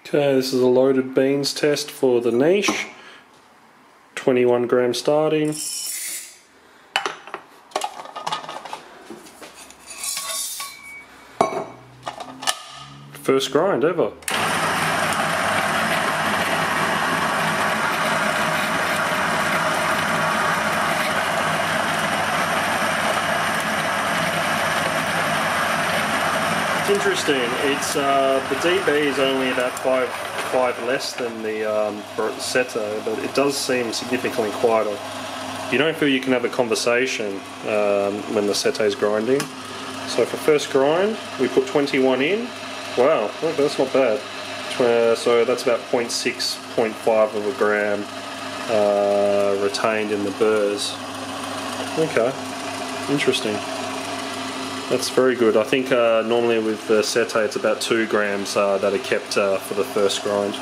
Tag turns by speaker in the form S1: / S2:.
S1: Okay, this is a loaded beans test for the niche. 21 grams starting. First grind ever. It's interesting. It's the DB is only about five less than the Seto, but it does seem significantly quieter. You don't feel you can have a conversation when the Seto is grinding. So for first grind, we put 21 in. Wow, well, that's not bad. So that's about 0.6, 0.5 of a gram retained in the burrs. Okay, interesting. That's very good. I think normally with the Seto it's about 2 grams that are kept for the first grind.